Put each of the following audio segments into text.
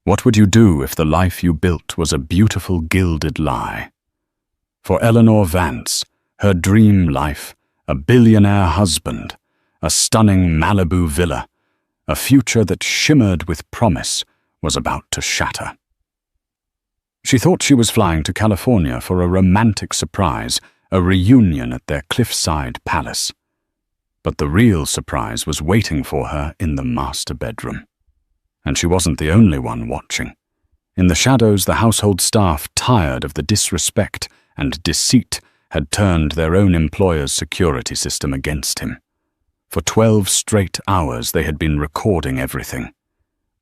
What would you do if the life you built was a beautiful gilded lie? For Eleanor Vance, her dream life, a billionaire husband, a stunning Malibu villa, a future that shimmered with promise, was about to shatter. She thought she was flying to California for a romantic surprise, a reunion at their cliffside palace. But the real surprise was waiting for her in the master bedroom. And she wasn't the only one watching. In the shadows, the household staff, tired of the disrespect and deceit, had turned their own employer's security system against him. For 12 straight hours they had been recording everything.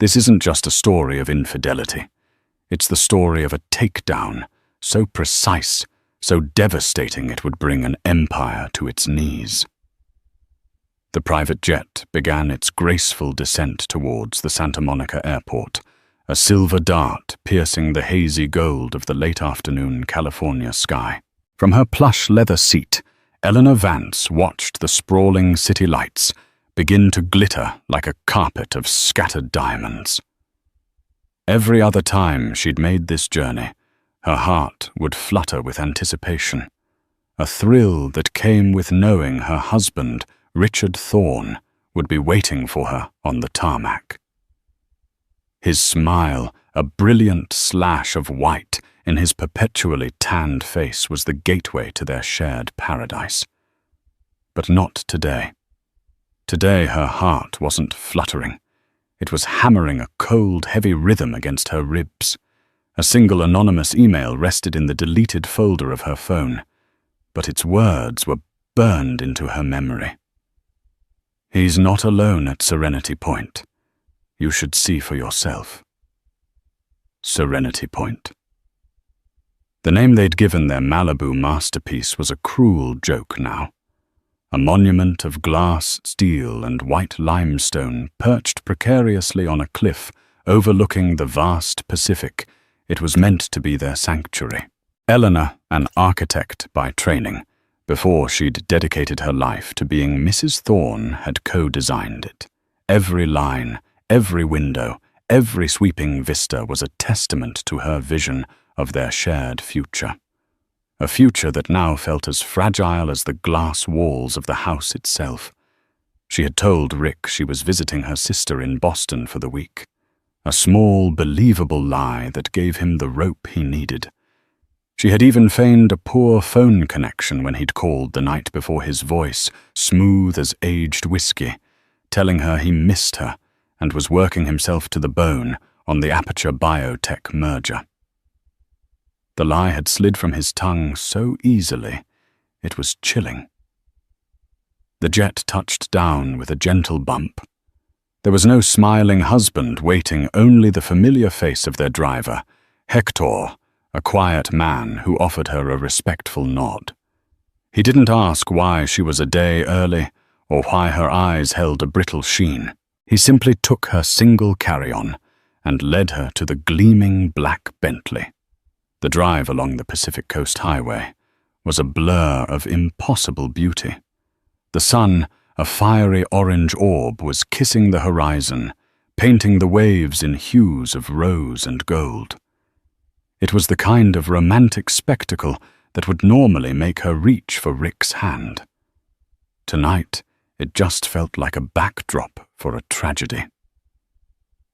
This isn't just a story of infidelity. It's the story of a takedown, so precise, so devastating it would bring an empire to its knees. The private jet began its graceful descent towards the Santa Monica airport, a silver dart piercing the hazy gold of the late afternoon California sky. From her plush leather seat, Eleanor Vance watched the sprawling city lights begin to glitter like a carpet of scattered diamonds. Every other time she'd made this journey, her heart would flutter with anticipation, a thrill that came with knowing her husband, Richard Thorne, would be waiting for her on the tarmac. His smile, a brilliant slash of white in his perpetually tanned face, was the gateway to their shared paradise. But not today. Today her heart wasn't fluttering. It was hammering a cold, heavy rhythm against her ribs. A single anonymous email rested in the deleted folder of her phone, but its words were burned into her memory. "He's not alone at Serenity Point. You should see for yourself." Serenity Point. The name they'd given their Malibu masterpiece was a cruel joke now. A monument of glass, steel, and white limestone perched precariously on a cliff overlooking the vast Pacific, it was meant to be their sanctuary. Eleanor, an architect by training, before she'd dedicated her life to being Mrs. Thorne, had co-designed it. Every line, every window, every sweeping vista was a testament to her vision of their shared future. A future that now felt as fragile as the glass walls of the house itself. She had told Rick she was visiting her sister in Boston for the week. A small, believable lie that gave him the rope he needed. She had even feigned a poor phone connection when he'd called the night before, his voice smooth as aged whiskey, telling her he missed her and was working himself to the bone on the Aperture Biotech merger. The lie had slid from his tongue so easily, it was chilling. The jet touched down with a gentle bump. There was no smiling husband waiting, only the familiar face of their driver, Hector, a quiet man who offered her a respectful nod. He didn't ask why she was a day early or why her eyes held a brittle sheen. He simply took her single carry-on and led her to the gleaming black Bentley. The drive along the Pacific Coast Highway was a blur of impossible beauty. The sun, a fiery orange orb, was kissing the horizon, painting the waves in hues of rose and gold. It was the kind of romantic spectacle that would normally make her reach for Rick's hand. Tonight, it just felt like a backdrop for a tragedy.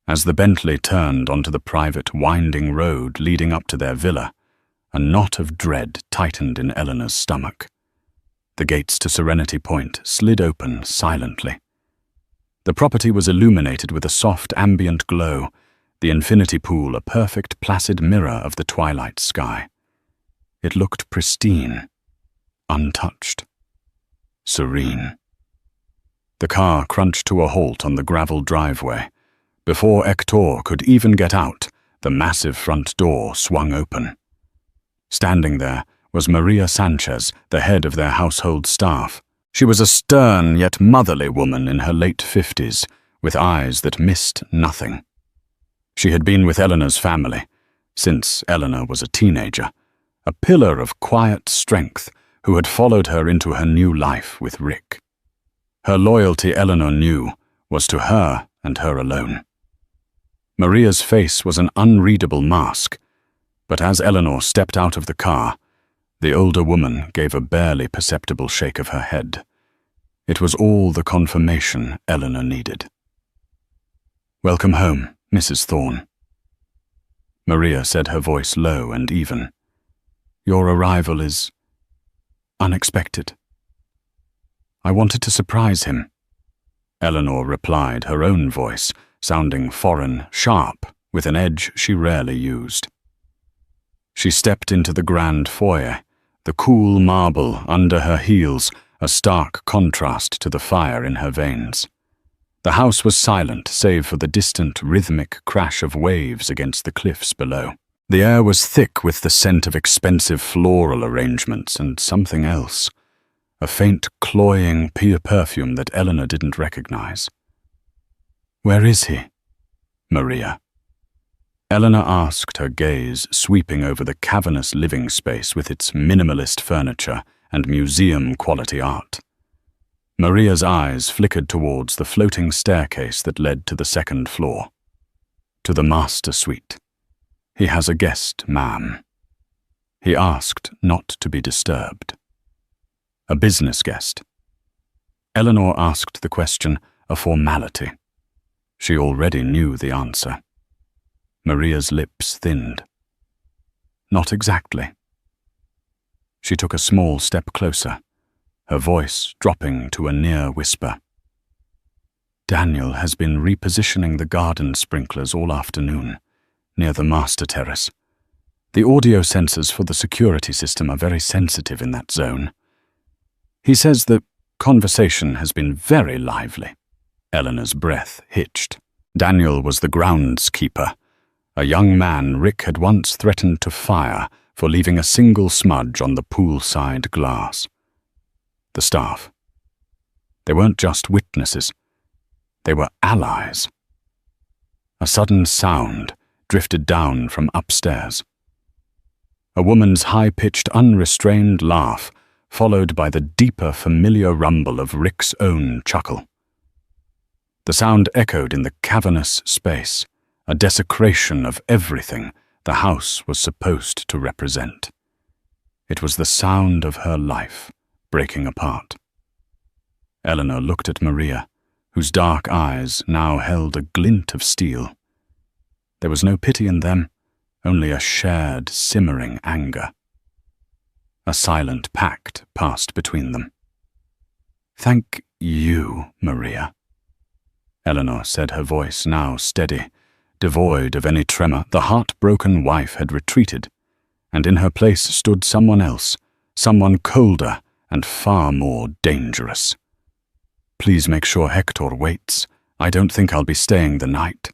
As the Bentley turned onto the private, winding road leading up to their villa, a knot of dread tightened in Eleanor's stomach. The gates to Serenity Point slid open silently. The property was illuminated with a soft ambient glow, the infinity pool a perfect placid mirror of the twilight sky. It looked pristine, untouched, serene. The car crunched to a halt on the gravel driveway. Before Hector could even get out, the massive front door swung open. Standing there was Maria Sanchez, the head of their household staff. She was a stern yet motherly woman in her late 50s, with eyes that missed nothing. She had been with Eleanor's family since Eleanor was a teenager, a pillar of quiet strength who had followed her into her new life with Rick. Her loyalty, Eleanor knew, was to her and her alone. Maria's face was an unreadable mask, but as Eleanor stepped out of the car, the older woman gave a barely perceptible shake of her head. It was all the confirmation Eleanor needed. "Welcome home, Mrs. Thorne." Maria said, her voice low and even. "Your arrival is unexpected." "I wanted to surprise him," Eleanor replied, her own voice sounding foreign, sharp, with an edge she rarely used. She stepped into the grand foyer, the cool marble under her heels a stark contrast to the fire in her veins. The house was silent save for the distant rhythmic crash of waves against the cliffs below. The air was thick with the scent of expensive floral arrangements and something else, a faint cloying pear perfume that Eleanor didn't recognize. "Where is he, Maria?" Eleanor asked, her gaze sweeping over the cavernous living space with its minimalist furniture and museum-quality art. Maria's eyes flickered towards the floating staircase that led to the second floor. "To the master suite. He has a guest, ma'am." He asked not to be disturbed. "A business guest." Eleanor asked the question, a formality. She already knew the answer. Maria's lips thinned. "Not exactly." She took a small step closer, her voice dropping to a near whisper. "Daniel has been repositioning the garden sprinklers all afternoon, near the master terrace. The audio sensors for the security system are very sensitive in that zone. He says the conversation has been very lively." Eleanor's breath hitched. Daniel was the groundskeeper, a young man Rick had once threatened to fire for leaving a single smudge on the poolside glass. The staff. They weren't just witnesses. They were allies. A sudden sound drifted down from upstairs. A woman's high-pitched, unrestrained laugh, followed by the deeper, familiar rumble of Rick's own chuckle. The sound echoed in the cavernous space, a desecration of everything the house was supposed to represent. It was the sound of her life breaking apart. Eleanor looked at Maria, whose dark eyes now held a glint of steel. There was no pity in them, only a shared, simmering anger. A silent pact passed between them. "Thank you, Maria," Eleanor said, her voice now steady, devoid of any tremor. The heartbroken wife had retreated, and in her place stood someone else, someone colder and far more dangerous. "Please make sure Hector waits. I don't think I'll be staying the night."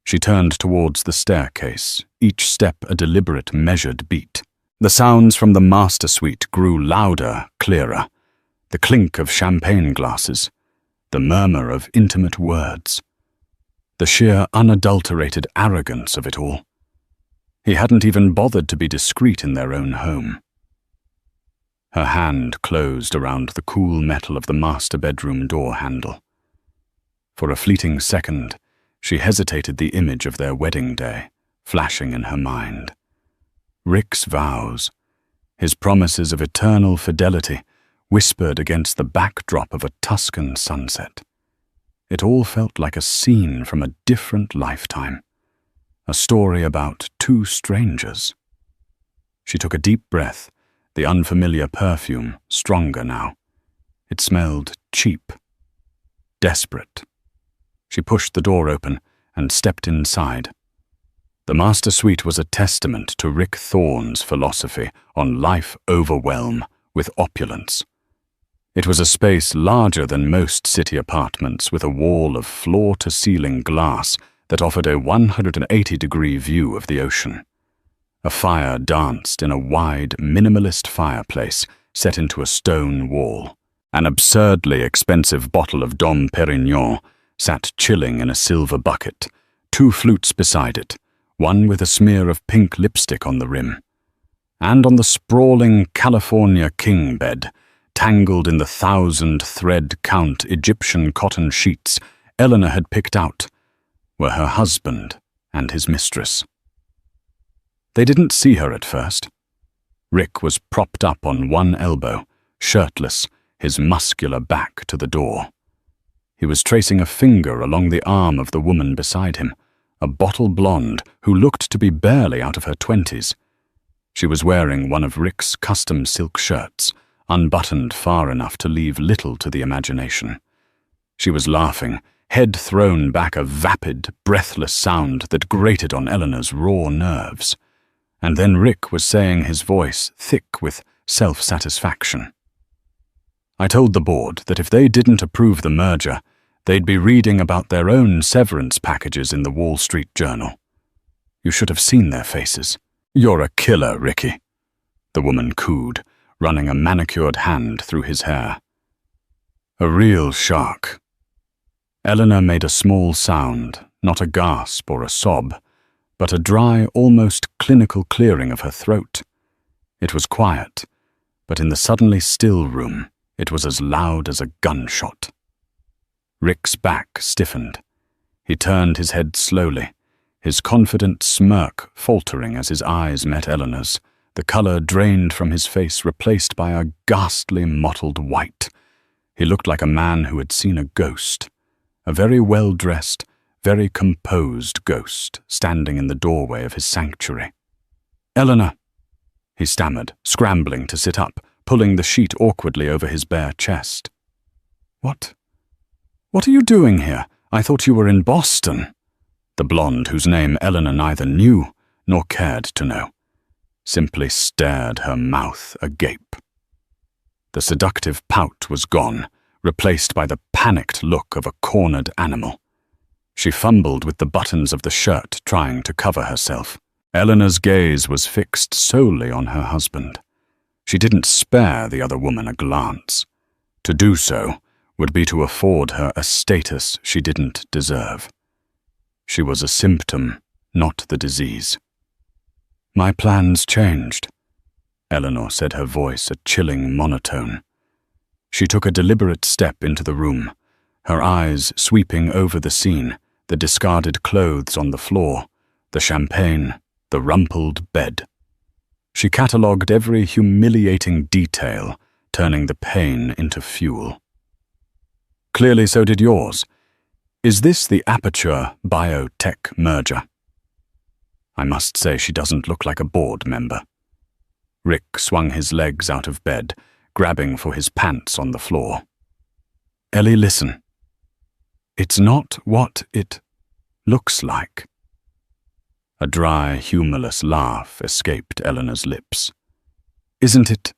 She turned towards the staircase, each step a deliberate, measured beat. The sounds from the master suite grew louder, clearer. The clink of champagne glasses, the murmur of intimate words, the sheer unadulterated arrogance of it all. He hadn't even bothered to be discreet in their own home. Her hand closed around the cool metal of the master bedroom door handle. For a fleeting second, she hesitated, the image of their wedding day flashing in her mind. Rick's vows, his promises of eternal fidelity, whispered against the backdrop of a Tuscan sunset. It all felt like a scene from a different lifetime, a story about two strangers. She took a deep breath, the unfamiliar perfume stronger now. It smelled cheap, desperate. She pushed the door open and stepped inside. The master suite was a testament to Rick Thorne's philosophy on life overwhelm with opulence. It was a space larger than most city apartments, with a wall of floor-to-ceiling glass that offered a 180-degree view of the ocean. A fire danced in a wide, minimalist fireplace set into a stone wall. An absurdly expensive bottle of Dom Perignon sat chilling in a silver bucket, two flutes beside it, one with a smear of pink lipstick on the rim. And on the sprawling California king bed, tangled in the 1,000-thread count Egyptian cotton sheets Eleanor had picked out, were her husband and his mistress. They didn't see her at first. Rick was propped up on one elbow, shirtless, his muscular back to the door. He was tracing a finger along the arm of the woman beside him, a bottle blonde who looked to be barely out of her 20s. She was wearing one of Rick's custom silk shirts, unbuttoned far enough to leave little to the imagination. She was laughing, head thrown back, a vapid, breathless sound that grated on Eleanor's raw nerves. And then Rick was saying, his voice thick with self-satisfaction. I told the board that if they didn't approve the merger, they'd be reading about their own severance packages in the Wall Street Journal. You should have seen their faces. You're a killer, Ricky, the woman cooed, running a manicured hand through his hair. A real shark. Eleanor made a small sound, not a gasp or a sob, but a dry, almost clinical clearing of her throat. It was quiet, but in the suddenly still room, it was as loud as a gunshot. Rick's back stiffened. He turned his head slowly, his confident smirk faltering as his eyes met Eleanor's, the color drained from his face, replaced by a ghastly mottled white. He looked like a man who had seen a ghost, a very well-dressed, very composed ghost standing in the doorway of his sanctuary. "Eleanor," he stammered, scrambling to sit up, pulling the sheet awkwardly over his bare chest. What are you doing here? I thought you were in Boston." The blonde, whose name Eleanor neither knew nor cared to know, simply stared, her mouth agape. The seductive pout was gone, replaced by the panicked look of a cornered animal. She fumbled with the buttons of the shirt, trying to cover herself. Eleanor's gaze was fixed solely on her husband. She didn't spare the other woman a glance. To do so would be to afford her a status she didn't deserve. She was a symptom, not the disease. "My plans changed," Eleanor said, her voice a chilling monotone. She took a deliberate step into the room, her eyes sweeping over the scene, the discarded clothes on the floor, the champagne, the rumpled bed. She catalogued every humiliating detail, turning the pain into fuel. "Clearly so did yours. Is this the Aperture Biotech merger?" "I must say she doesn't look like a board member." Rick swung his legs out of bed, grabbing for his pants on the floor. "Ellie, listen. It's not what it looks like." A dry, humorless laugh escaped Eleanor's lips. "Isn't it?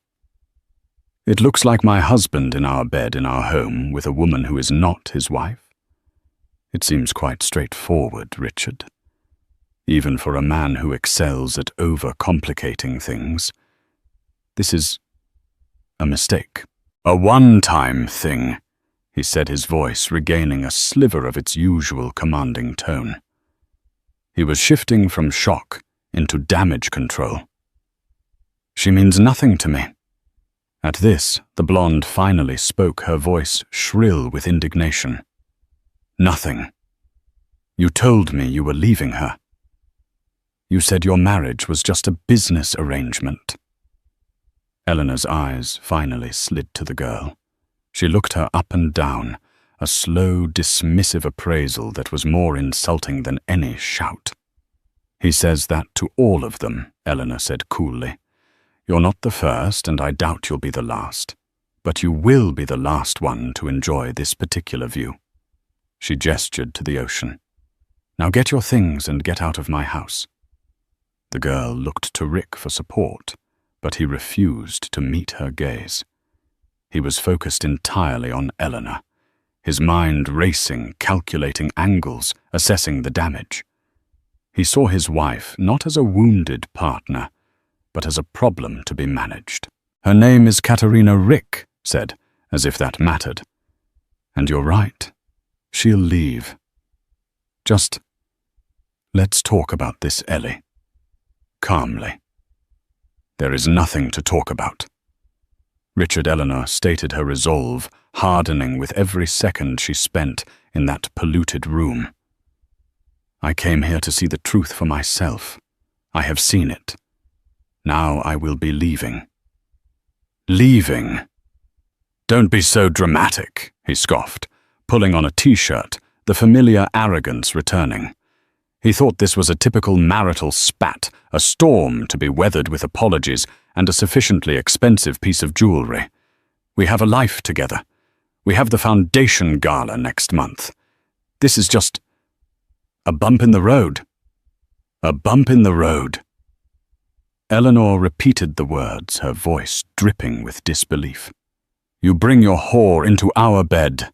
It looks like my husband in our bed in our home with a woman who is not his wife. It seems quite straightforward, Richard. Even for a man who excels at overcomplicating things. This is a mistake. A one-time thing," he said, his voice regaining a sliver of its usual commanding tone. He was shifting from shock into damage control. "She means nothing to me." At this, the blonde finally spoke, her voice shrill with indignation. "Nothing. You told me you were leaving her. You said your marriage was just a business arrangement." Eleanor's eyes finally slid to the girl. She looked her up and down, a slow, dismissive appraisal that was more insulting than any shout. "He says that to all of them," Eleanor said coolly. "You're not the first, and I doubt you'll be the last. But you will be the last one to enjoy this particular view." She gestured to the ocean. "Now get your things and get out of my house." The girl looked to Rick for support, but he refused to meet her gaze. He was focused entirely on Eleanor, his mind racing, calculating angles, assessing the damage. He saw his wife not as a wounded partner, but as a problem to be managed. "Her name is Katerina," Rick said, as if that mattered. "And you're right. She'll leave. Just let's talk about this, Ellie. Calmly." "There is nothing to talk about." Richard Eleanor stated her resolve, hardening with every second she spent in that polluted room. I came here to see the truth for myself. I have seen it. Now I will be leaving." "Leaving?" "Don't be so dramatic," he scoffed, pulling on a t-shirt, the familiar arrogance returning. He thought this was a typical marital spat, a storm to be weathered with apologies and a sufficiently expensive piece of jewelry. "We have a life together. We have the foundation gala next month. This is just a bump in the road." "A bump in the road." Eleanor repeated the words, her voice dripping with disbelief. "You bring your whore into our bed.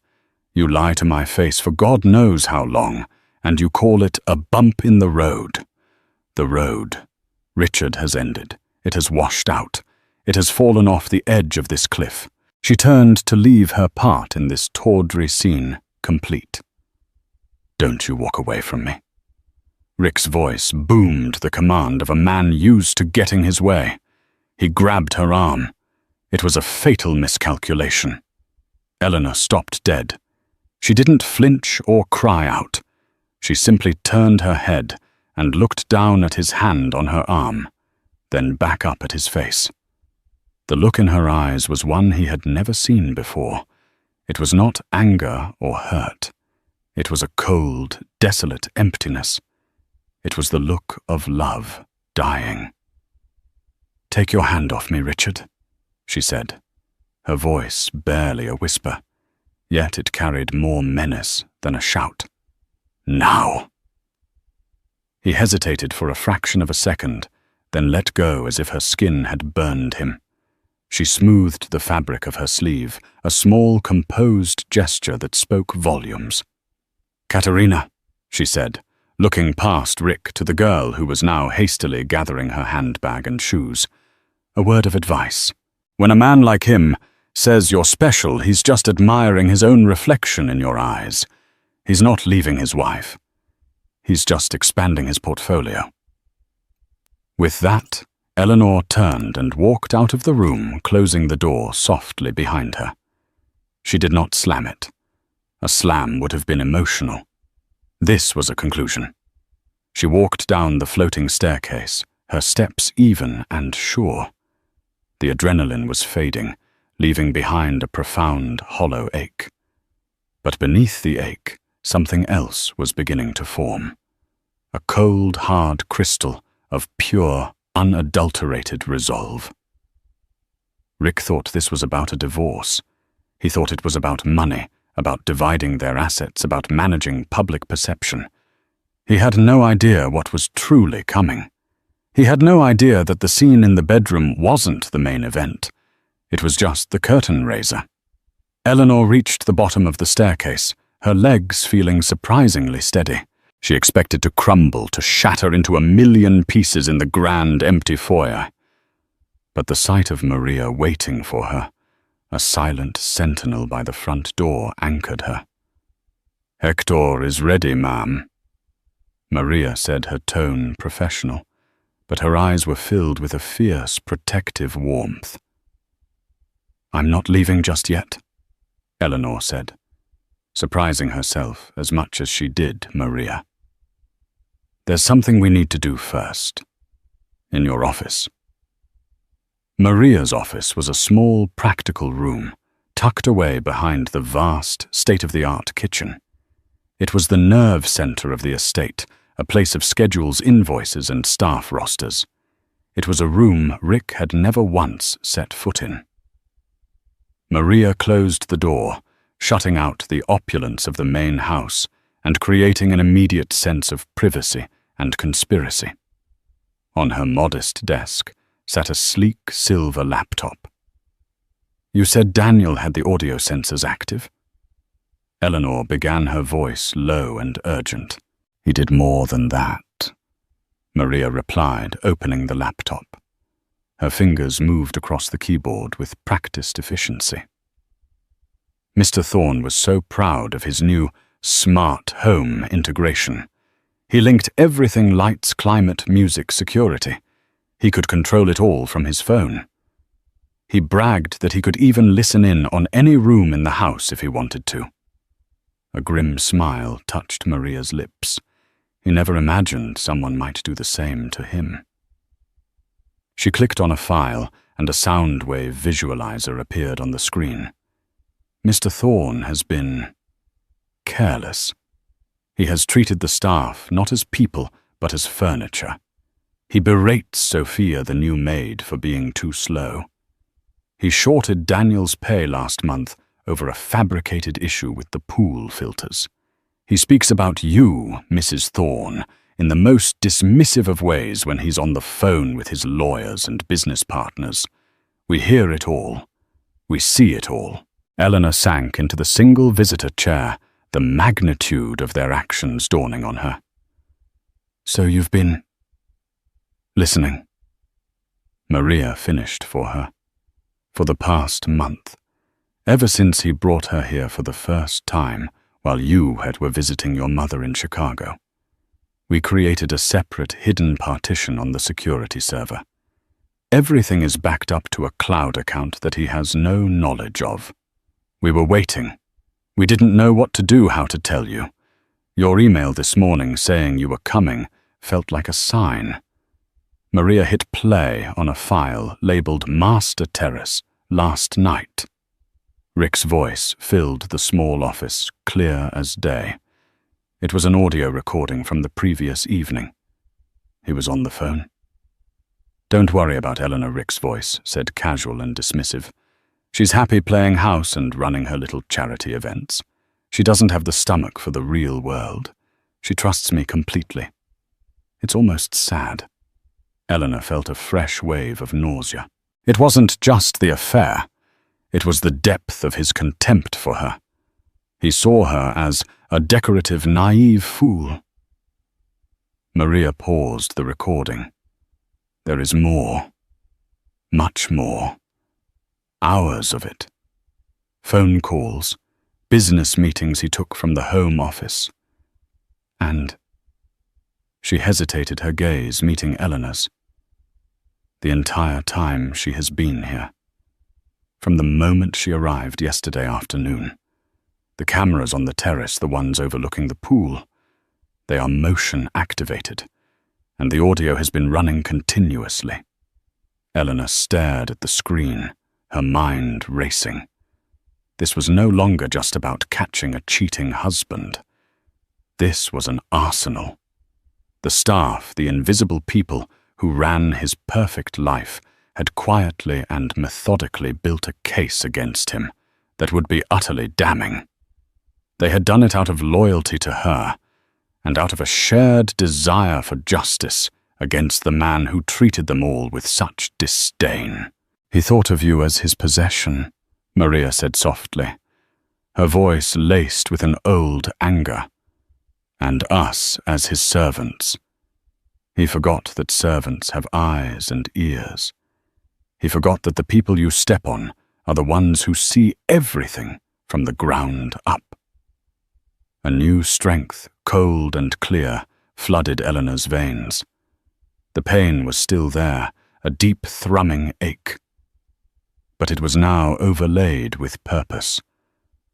You lie to my face for God knows how long, and you call it a bump in the road. The road. Richard has ended. It has washed out. It has fallen off the edge of this cliff." She turned to leave her part in this tawdry scene complete. "Don't you walk away from me." Rick's voice boomed the command of a man used to getting his way. He grabbed her arm. It was a fatal miscalculation. Eleanor stopped dead. She didn't flinch or cry out. She simply turned her head and looked down at his hand on her arm, then back up at his face. The look in her eyes was one he had never seen before. It was not anger or hurt. It was a cold, desolate emptiness. It was the look of love dying. "Take your hand off me, Richard," she said, her voice barely a whisper, yet it carried more menace than a shout. "Now!" He hesitated for a fraction of a second, then let go as if her skin had burned him. She smoothed the fabric of her sleeve, a small, composed gesture that spoke volumes. "Katerina," she said, looking past Rick to the girl who was now hastily gathering her handbag and shoes. "A word of advice. When a man like him says you're special, he's just admiring his own reflection in your eyes. He's not leaving his wife. He's just expanding his portfolio." With that, Eleanor turned and walked out of the room, closing the door softly behind her. She did not slam it. A slam would have been emotional. This was a conclusion. She walked down the floating staircase, her steps even and sure. The adrenaline was fading, leaving behind a profound, hollow ache. But beneath the ache, something else was beginning to form. A cold, hard crystal of pure, unadulterated resolve. Rick thought this was about a divorce. He thought it was about money, about dividing their assets, about managing public perception. He had no idea what was truly coming. He had no idea that the scene in the bedroom wasn't the main event. It was just the curtain raiser. Eleanor reached the bottom of the staircase, her legs feeling surprisingly steady. She expected to crumble, to shatter into a million pieces in the grand, empty foyer. But the sight of Maria waiting for her, a silent sentinel by the front door, anchored her. "Hector is ready, ma'am," Maria said, her tone professional, but her eyes were filled with a fierce, protective warmth. "I'm not leaving just yet," Eleanor said, surprising herself as much as she did Maria. "There's something we need to do first. In your office." Maria's office was a small, practical room, tucked away behind the vast, state-of-the-art kitchen. It was the nerve center of the estate, a place of schedules, invoices, and staff rosters. It was a room Rick had never once set foot in. Maria closed the door, shutting out the opulence of the main house and creating an immediate sense of privacy and conspiracy. On her modest desk sat a sleek silver laptop. "You said Daniel had the audio sensors active?" Eleanor began, her voice low and urgent. "He did more than that," Maria replied, opening the laptop. Her fingers moved across the keyboard with practiced efficiency. Mr. Thorne was so proud of his new smart home integration. He linked everything: lights, climate, music, security. He could control it all from his phone. He bragged that he could even listen in on any room in the house if he wanted to. A grim smile touched Maria's lips. He never imagined someone might do the same to him. She clicked on a file, and a sound wave visualizer appeared on the screen. Mr. Thorne has been careless. He has treated the staff not as people, but as furniture. He berates Sophia, the new maid, for being too slow. He shorted Daniel's pay last month over a fabricated issue with the pool filters. He speaks about you, Mrs. Thorne, in the most dismissive of ways when he's on the phone with his lawyers and business partners. We hear it all. We see it all. Eleanor sank into the single visitor chair, the magnitude of their actions dawning on her. So you've been listening. Maria finished for her. For the past month, ever since he brought her here for the first time while you were visiting your mother in Chicago. We created a separate hidden partition on the security server. Everything is backed up to a cloud account that he has no knowledge of. We were waiting. We didn't know what to do, how to tell you. Your email this morning saying you were coming felt like a sign. Maria hit play on a file labeled Master Terrace last night. Rick's voice filled the small office, clear as day. It was an audio recording from the previous evening. He was on the phone. Don't worry about Eleanor, Rick's voice said, casual and dismissive. She's happy playing house and running her little charity events. She doesn't have the stomach for the real world. She trusts me completely. It's almost sad. Eleanor felt a fresh wave of nausea. It wasn't just the affair. It was the depth of his contempt for her. He saw her as a decorative, naive fool. Maria paused the recording. There is more. Much more. Hours of it. Phone calls, business meetings he took from the home office. And she hesitated, her gaze meeting Eleanor's. The entire time she has been here. From the moment she arrived yesterday afternoon. The cameras on the terrace, the ones overlooking the pool, they are motion activated, and the audio has been running continuously. Eleanor stared at the screen, her mind racing. This was no longer just about catching a cheating husband. This was an arsenal. The staff, the invisible people who ran his perfect life, had quietly and methodically built a case against him that would be utterly damning. They had done it out of loyalty to her, and out of a shared desire for justice against the man who treated them all with such disdain. He thought of you as his possession, Maria said softly, her voice laced with an old anger, and us as his servants. He forgot that servants have eyes and ears. He forgot that the people you step on are the ones who see everything from the ground up. A new strength, cold and clear, flooded Eleanor's veins. The pain was still there, a deep thrumming ache. But it was now overlaid with purpose.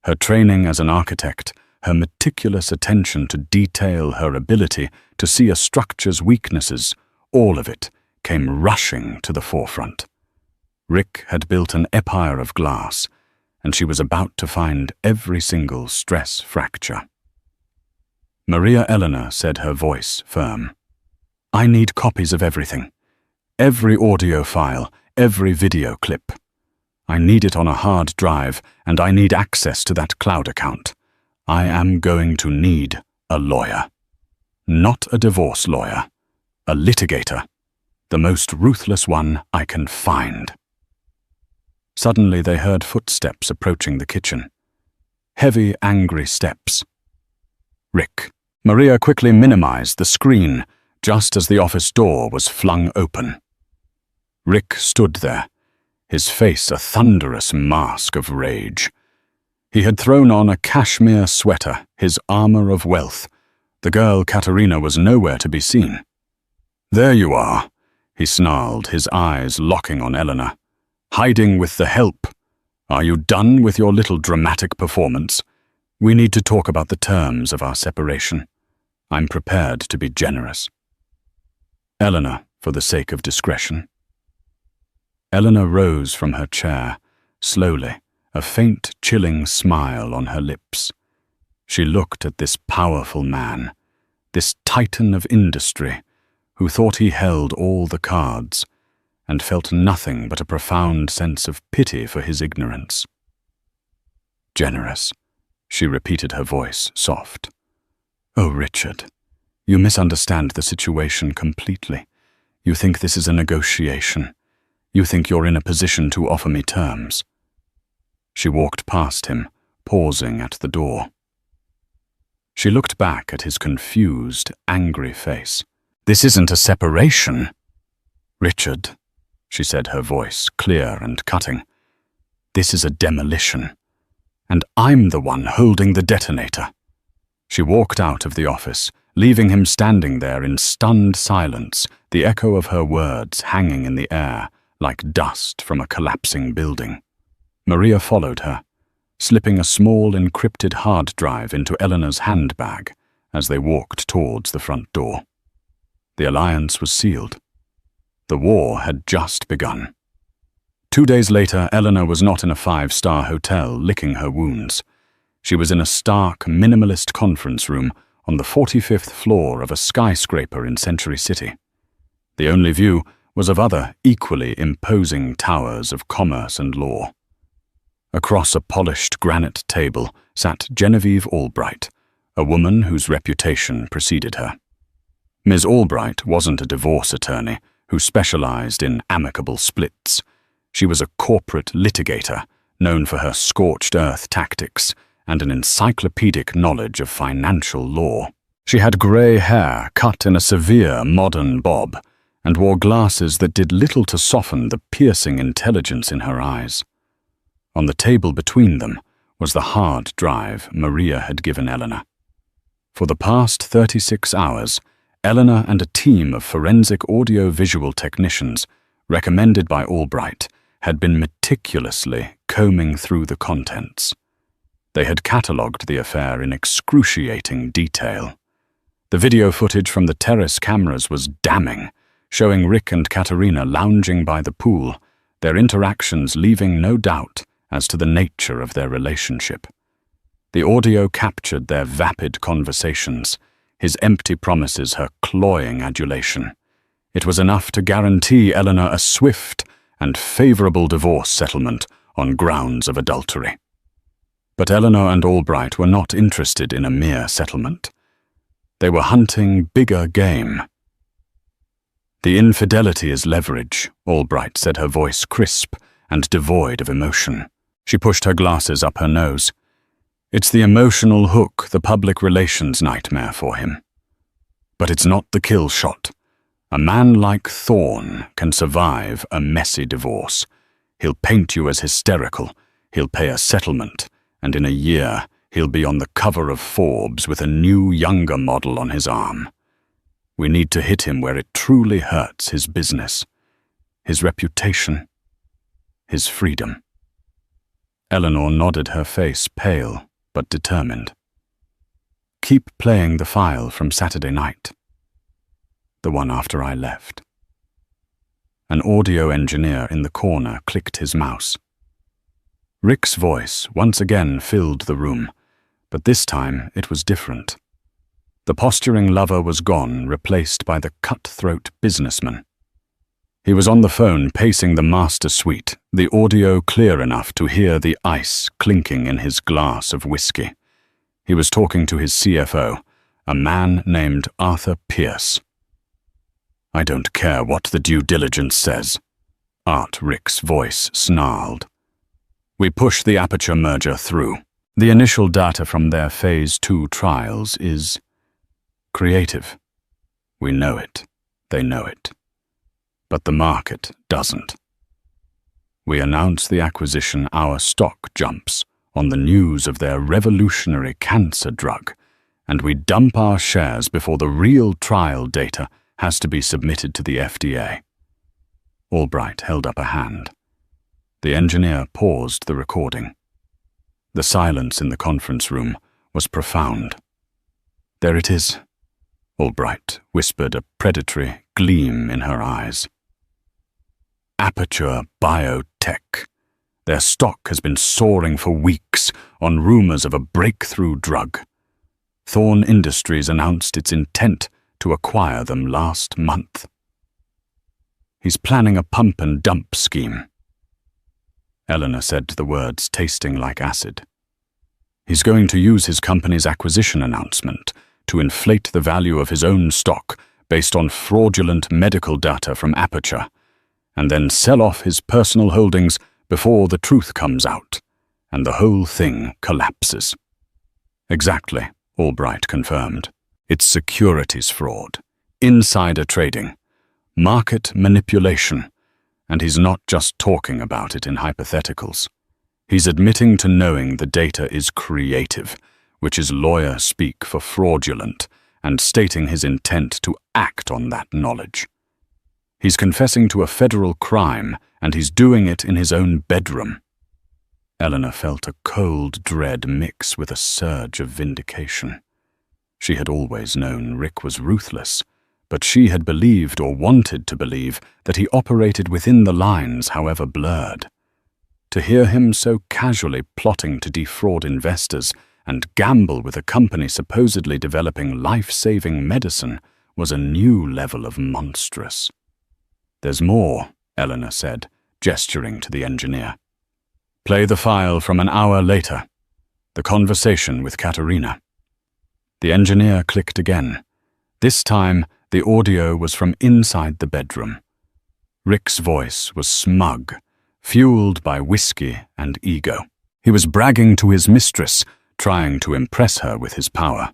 Her training as an architect, her meticulous attention to detail, her ability to see a structure's weaknesses, all of it came rushing to the forefront. Rick had built an empire of glass, and she was about to find every single stress fracture. Maria Eleanor said, her voice firm. I need copies of everything. Every audio file, every video clip. I need it on a hard drive, and I need access to that cloud account. I am going to need a lawyer. Not a divorce lawyer. A litigator. The most ruthless one I can find. Suddenly they heard footsteps approaching the kitchen. Heavy, angry steps. Rick. Maria quickly minimized the screen just as the office door was flung open. Rick stood there, his face a thunderous mask of rage. He had thrown on a cashmere sweater, his armor of wealth. The girl Katerina was nowhere to be seen. There you are, he snarled, his eyes locking on Eleanor. Hiding with the help. Are you done with your little dramatic performance? We need to talk about the terms of our separation. I'm prepared to be generous. Eleanor, for the sake of discretion. Eleanor rose from her chair, slowly, a faint, chilling smile on her lips. She looked at this powerful man, this titan of industry, who thought he held all the cards, and felt nothing but a profound sense of pity for his ignorance. Generous, she repeated, her voice soft. Oh, Richard, you misunderstand the situation completely. You think this is a negotiation. You think you're in a position to offer me terms. She walked past him, pausing at the door. She looked back at his confused, angry face. This isn't a separation. Richard, she said, her voice clear and cutting. This is a demolition. And I'm the one holding the detonator. She walked out of the office, leaving him standing there in stunned silence, the echo of her words hanging in the air like dust from a collapsing building. Maria followed her, slipping a small encrypted hard drive into Eleanor's handbag as they walked towards the front door. The alliance was sealed. The war had just begun. 2 days later, Eleanor was not in a 5-star hotel licking her wounds. She was in a stark, minimalist conference room on the 45th floor of a skyscraper in Century City. The only view was of other, equally imposing towers of commerce and law. Across a polished granite table sat Genevieve Albright, a woman whose reputation preceded her. Ms. Albright wasn't a divorce attorney who specialized in amicable splits. She was a corporate litigator, known for her scorched earth tactics and an encyclopedic knowledge of financial law. She had grey hair cut in a severe modern bob and wore glasses that did little to soften the piercing intelligence in her eyes. On the table between them was the hard drive Maria had given Eleanor. For the past 36 hours, Eleanor and a team of forensic audio-visual technicians, recommended by Albright, had been meticulously combing through the contents. They had catalogued the affair in excruciating detail. The video footage from the terrace cameras was damning, showing Rick and Katerina lounging by the pool, their interactions leaving no doubt as to the nature of their relationship. The audio captured their vapid conversations, his empty promises her cloying adulation. It was enough to guarantee Eleanor a swift and favorable divorce settlement on grounds of adultery. But Eleanor and Albright were not interested in a mere settlement. They were hunting bigger game. The infidelity is leverage, Albright said, her voice crisp and devoid of emotion. She pushed her glasses up her nose. It's the emotional hook, the public relations nightmare for him. But it's not the kill shot. A man like Thorne can survive a messy divorce. He'll paint you as hysterical, he'll pay a settlement, and in a year he'll be on the cover of Forbes with a new, younger model on his arm. We need to hit him where it truly hurts his business, his reputation, his freedom. Eleanor nodded, her face pale but determined. Keep playing the file from Saturday night. The one after I left. An audio engineer in the corner clicked his mouse. Rick's voice once again filled the room, but this time it was different. The posturing lover was gone, replaced by the cutthroat businessman. He was on the phone pacing the master suite, the audio clear enough to hear the ice clinking in his glass of whiskey. He was talking to his CFO, a man named Arthur Pierce. I don't care what the due diligence says, Art Rick's voice snarled. We push the Aperture merger through. The initial data from their Phase 2 trials is creative. We know it. They know it. But the market doesn't. We announce the acquisition, our stock jumps on the news of their revolutionary cancer drug, and we dump our shares before the real trial data has to be submitted to the FDA. Albright held up a hand. The engineer paused the recording. The silence in the conference room was profound. There it is, Albright whispered, a predatory gleam in her eyes. Aperture Biotech. Their stock has been soaring for weeks on rumors of a breakthrough drug. Thorn Industries announced its intent to acquire them last month. He's planning a pump and dump scheme. Eleanor said the words tasting like acid. He's going to use his company's acquisition announcement to inflate the value of his own stock based on fraudulent medical data from Aperture, and then sell off his personal holdings before the truth comes out, and the whole thing collapses. Exactly, Albright confirmed. It's securities fraud, insider trading, market manipulation, and he's not just talking about it in hypotheticals. He's admitting to knowing the data is creative, which is lawyer speak for fraudulent, and stating his intent to act on that knowledge. He's confessing to a federal crime, and he's doing it in his own bedroom. Eleanor felt a cold dread mix with a surge of vindication. She had always known Rick was ruthless, but she had believed or wanted to believe that he operated within the lines, however blurred. To hear him so casually plotting to defraud investors and gamble with a company supposedly developing life-saving medicine was a new level of monstrous. "There's more," Eleanor said, gesturing to the engineer. "Play the file from an hour later. The conversation with Katerina." The engineer clicked again. This time, the audio was from inside the bedroom. Rick's voice was smug, fueled by whiskey and ego. He was bragging to his mistress, trying to impress her with his power.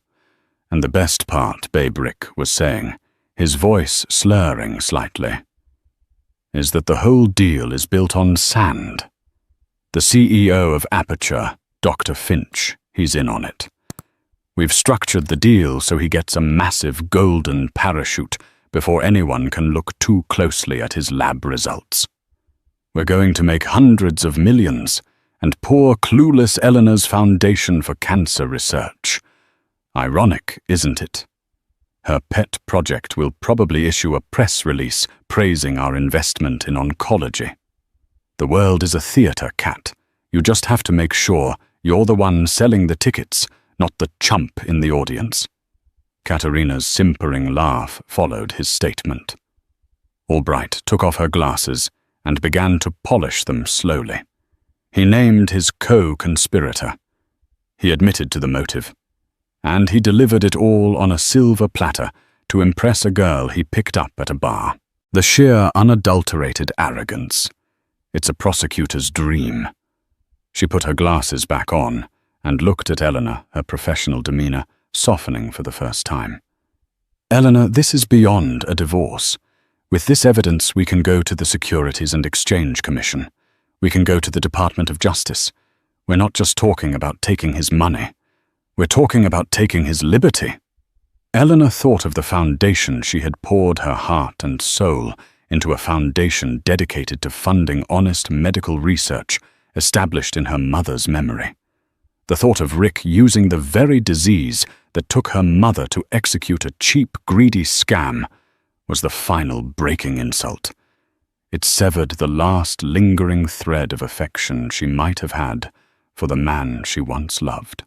And the best part, Babe Rick was saying, his voice slurring slightly, is that the whole deal is built on sand. The CEO of Aperture, Dr. Finch, he's in on it. We've structured the deal so he gets a massive golden parachute before anyone can look too closely at his lab results. We're going to make hundreds of millions, and poor clueless Eleanor's foundation for cancer research. Ironic, isn't it? Her pet project will probably issue a press release praising our investment in oncology. The world is a theater, Kat. You just have to make sure you're the one selling the tickets, not the chump in the audience. Katerina's simpering laugh followed his statement. Albright took off her glasses and began to polish them slowly. He named his co-conspirator. He admitted to the motive, and he delivered it all on a silver platter to impress a girl he picked up at a bar. The sheer, unadulterated arrogance. It's a prosecutor's dream. She put her glasses back on and looked at Eleanor, her professional demeanor softening for the first time. "Eleanor, this is beyond a divorce. With this evidence, we can go to the Securities and Exchange Commission. We can go to the Department of Justice. We're not just talking about taking his money. We're talking about taking his liberty." Eleanor thought of the foundation she had poured her heart and soul into, a foundation dedicated to funding honest medical research established in her mother's memory. The thought of Rick using the very disease that took her mother to execute a cheap, greedy scam was the final breaking insult. It severed the last lingering thread of affection she might have had for the man she once loved.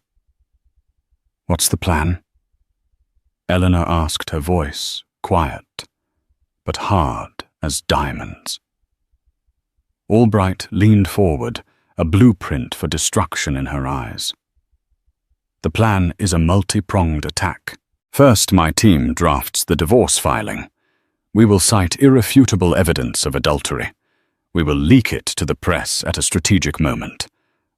"What's the plan?" Eleanor asked, her voice quiet, but hard as diamonds. Albright leaned forward, a blueprint for destruction in her eyes. "The plan is a multi-pronged attack. First, my team drafts the divorce filing. We will cite irrefutable evidence of adultery. We will leak it to the press at a strategic moment.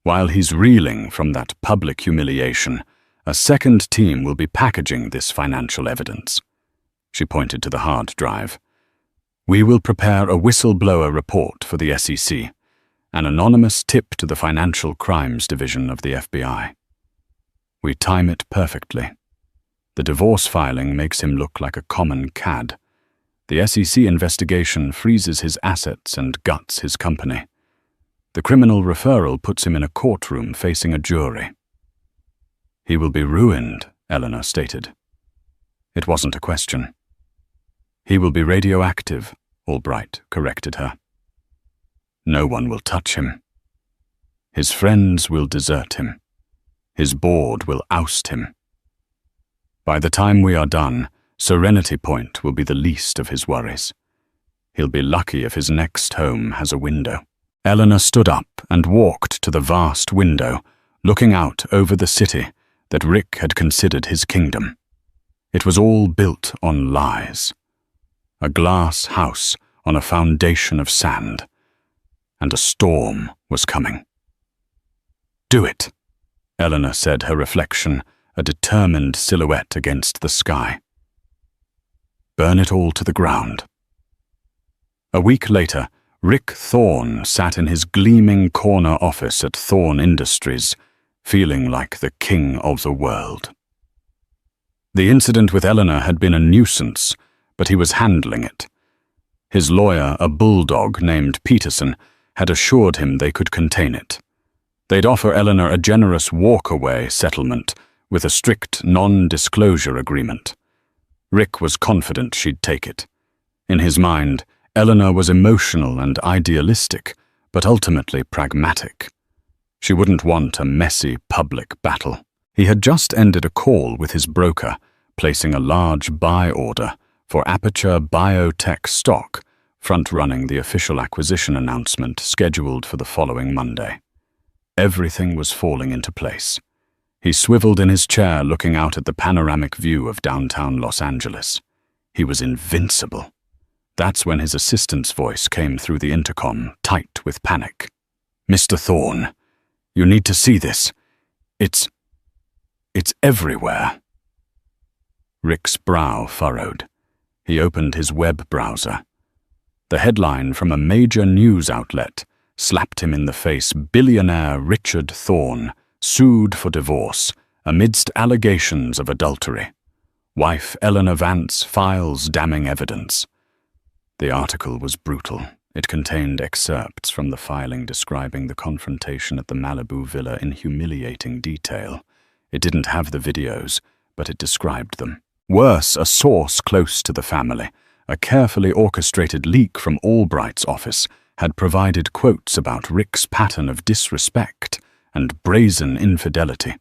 While he's reeling from that public humiliation, a second team will be packaging this financial evidence." She pointed to the hard drive. "We will prepare a whistleblower report for the SEC, an anonymous tip to the Financial Crimes Division of the FBI. We time it perfectly. The divorce filing makes him look like a common cad. The SEC investigation freezes his assets and guts his company. The criminal referral puts him in a courtroom facing a jury." "He will be ruined," Eleanor stated. It wasn't a question. "He will be radioactive," Albright corrected her. "No one will touch him. His friends will desert him. His board will oust him. By the time we are done, Serenity Point will be the least of his worries. He'll be lucky if his next home has a window." Eleanor stood up and walked to the vast window, looking out over the city that Rick had considered his kingdom. It was all built on lies. A glass house on a foundation of sand. And a storm was coming. "Do it," Eleanor said, her reflection a determined silhouette against the sky. "Burn it all to the ground." A week later, Rick Thorne sat in his gleaming corner office at Thorne Industries, feeling like the king of the world. The incident with Eleanor had been a nuisance, but he was handling it. His lawyer, a bulldog named Peterson, had assured him they could contain it. They'd offer Eleanor a generous walk-away settlement with a strict non-disclosure agreement. Rick was confident she'd take it. In his mind, Eleanor was emotional and idealistic, but ultimately pragmatic. She wouldn't want a messy public battle. He had just ended a call with his broker, placing a large buy order for Aperture Biotech stock, front-running the official acquisition announcement scheduled for the following Monday. Everything was falling into place. He swiveled in his chair, looking out at the panoramic view of downtown Los Angeles. He was invincible. That's when his assistant's voice came through the intercom, tight with panic. "Mr. Thorne, you need to see this. It's everywhere." Rick's brow furrowed. He opened his web browser. The headline from a major news outlet slapped him in the face: "Billionaire Richard Thorne sued for divorce amidst allegations of adultery. Wife Eleanor Vance files damning evidence." The article was brutal. It contained excerpts from the filing describing the confrontation at the Malibu villa in humiliating detail. It didn't have the videos, but it described them. Worse, a source close to the family, a carefully orchestrated leak from Albright's office, had provided quotes about Rick's pattern of disrespect and brazen infidelity.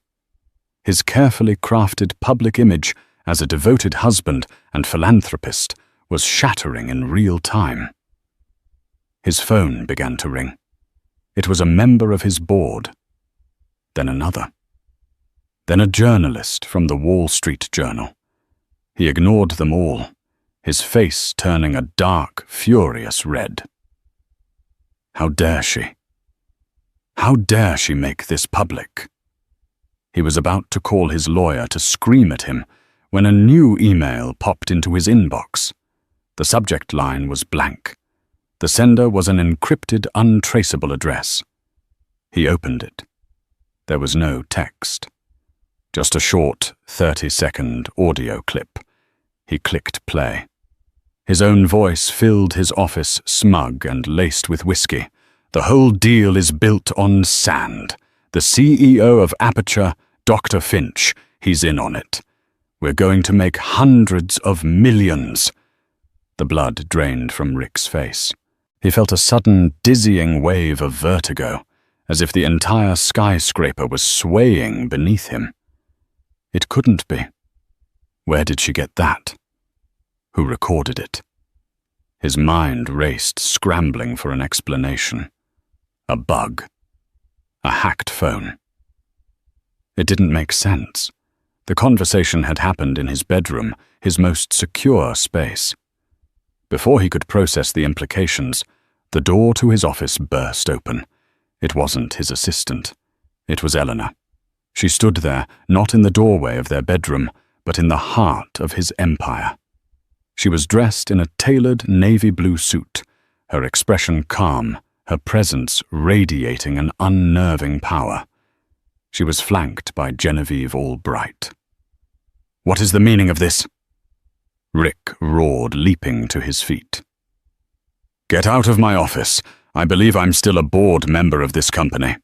His carefully crafted public image as a devoted husband and philanthropist was shattering in real time. His phone began to ring. It was a member of his board. Then another. Then a journalist from the Wall Street Journal. He ignored them all, his face turning a dark, furious red. How dare she? How dare she make this public? He was about to call his lawyer to scream at him when a new email popped into his inbox. The subject line was blank. The sender was an encrypted, untraceable address. He opened it. There was no text. Just a short, 30-second audio clip. He clicked play. His own voice filled his office, smug and laced with whiskey. "The whole deal is built on sand. The CEO of Aperture, Dr. Finch, he's in on it. We're going to make hundreds of millions." The blood drained from Rick's face. He felt a sudden, dizzying wave of vertigo, as if the entire skyscraper was swaying beneath him. It couldn't be. Where did she get that? Who recorded it? His mind raced, scrambling for an explanation. A bug. A hacked phone. It didn't make sense. The conversation had happened in his bedroom, his most secure space. Before he could process the implications, the door to his office burst open. It wasn't his assistant. It was Eleanor. She stood there, not in the doorway of their bedroom, but in the heart of his empire. She was dressed in a tailored navy blue suit, her expression calm, her presence radiating an unnerving power. She was flanked by Genevieve Albright. "What is the meaning of this?" Rick roared, leaping to his feet. "Get out of my office. I believe I'm still a board member of this company,"